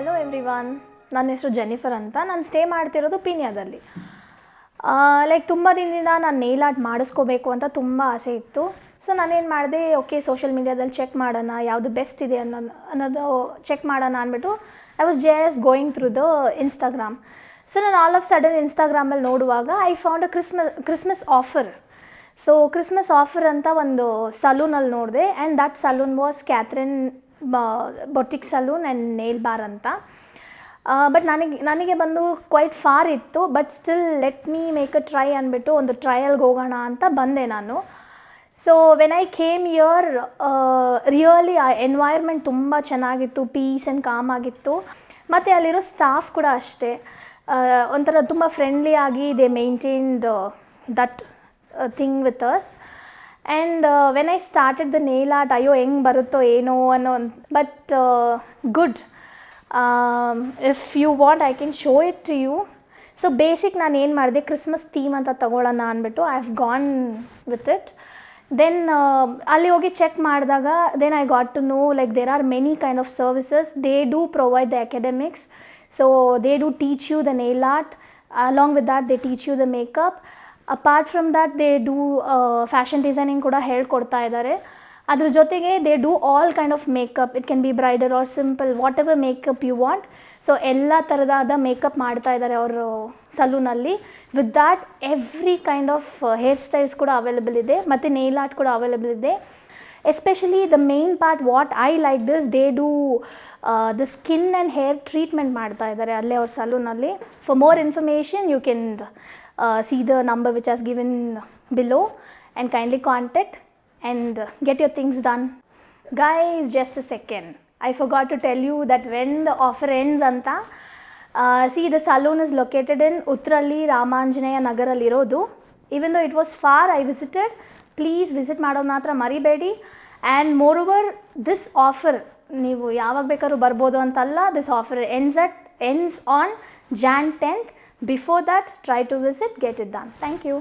Hello everyone, ನನ್ನ ಹೆಸರು Jennifer ಅಂತ. ನಾನು ಸ್ಟೇ ಮಾಡ್ತಿರೋದು ಪೀಣ್ಯದಲ್ಲಿ. ಲೈಕ್ ತುಂಬ ದಿನದಿಂದ ನಾನು ನೇಲ್ ಆರ್ಟ್ ಮಾಡಿಸ್ಕೋಬೇಕು ಅಂತ ತುಂಬ ಆಸೆ ಇತ್ತು. ಸೊ ನಾನೇನು ಮಾಡಿದೆ, ಓಕೆ ಸೋಷಿಯಲ್ ಮೀಡ್ಯಾದಲ್ಲಿ ಚೆಕ್ ಮಾಡೋಣ ಯಾವುದು ಬೆಸ್ಟ್ ಇದೆ ಅನ್ನೋದು ಚೆಕ್ ಮಾಡೋಣ ಅಂದ್ಬಿಟ್ಟು I was just going through the Instagram. So ನಾನು ಆಲ್ ಆಫ್ ಸಡನ್ ಇನ್ಸ್ಟಾಗ್ರಾಮಲ್ಲಿ ನೋಡುವಾಗ I found a Christmas offer. So Christmas offer ಅಂತ ಒಂದು ಸಲೂನಲ್ಲಿ ನೋಡಿದೆ, and that salon was Catherine boutique salon and nail bar ಅಂತ. ಬಟ್ ನನಗೆ ಬಂದು ಕ್ವೈಟ್ ಫಾರ್ ಇತ್ತು, but still let me make a try ಅಂದ್ಬಿಟ್ಟು ಒಂದು ಟ್ರಯಲ್ಗೆ ಹೋಗೋಣ ಅಂತ ಬಂದೆ ನಾನು. So when I came year, really ಆ ಎನ್ವೈರ್ಮೆಂಟ್ ತುಂಬ ಚೆನ್ನಾಗಿತ್ತು, ಪೀಸ್ ಆ್ಯಂಡ್ ಕಾಮ್ ಆಗಿತ್ತು. ಮತ್ತು ಅಲ್ಲಿರೋ ಸ್ಟಾಫ್ ಕೂಡ ಅಷ್ಟೇ ಒಂಥರ ತುಂಬ ಫ್ರೆಂಡ್ಲಿ ಆಗಿ they maintained that thing with us. And when I started the nail art, ಅಯ್ಯೋ ಹೆಂಗೆ ಬರುತ್ತೋ ಏನೋ ಅನ್ನೋ but good. If you want I can show it to you. So basic ನಾನು ಏನು ಮಾಡಿದೆ, ಕ್ರಿಸ್ಮಸ್ ಥೀಮ್ ಅಂತ ತೊಗೊಳ್ಳೋಣ ಅಂದ್ಬಿಟ್ಟು I have gone with it. Then ಅಲ್ಲಿ ಹೋಗಿ ಚೆಕ್ ಮಾಡಿದಾಗ then I got to know like there are many kind of services. They do provide the academics. So they do teach you the nail art. Along with that they teach you the makeup. Apart from that they do fashion designing ಕೂಡ ಹೇಳ್ಕೊಡ್ತಾ ಇದ್ದಾರೆ. ಅದ್ರ ಜೊತೆಗೆ they do all kind of makeup. It can be bridal or simple, whatever makeup you want. So ಎಲ್ಲ ಥರದಾದ makeup ಮಾಡ್ತಾ ಇದ್ದಾರೆ ಅವರು ಸಲೂನಲ್ಲಿ. With that every kind of hair styles ಕೂಡ ಅವೈಲೇಬಲ್ ಇದೆ, ಮತ್ತು ನೇಲ್ ಆರ್ಟ್ ಕೂಡ ಅವೈಲೇಬಲ್ ಇದೆ. Especially the main part what I like this, they do the skin and hair treatment ಮಾಡ್ತಾ ಇದ್ದಾರೆ ಅಲ್ಲೇ ಅವ್ರ ಸಲೂನಲ್ಲಿ. For more information you can see the number which has given below and kindly contact and get your things done. Guys, just a second, I forgot to tell you that when the offer ends anta, see the saloon is located in Utralli Ramanjaneya Nagar alli irodu. Even though it was far, I visited. Please visit ಮಾಡೋದನ್ನ ಮಾತ್ರ ಮರಿಬೇಡಿ. And more over this offer ನೀವು ಯಾವಾಗ ಬೇಕಾದ್ರೂ ಬರ್ಬೋದು ಅಂತಲ್ಲ. This offer ends on Jan 10th. Before that, try to visit, get it done. Thank you.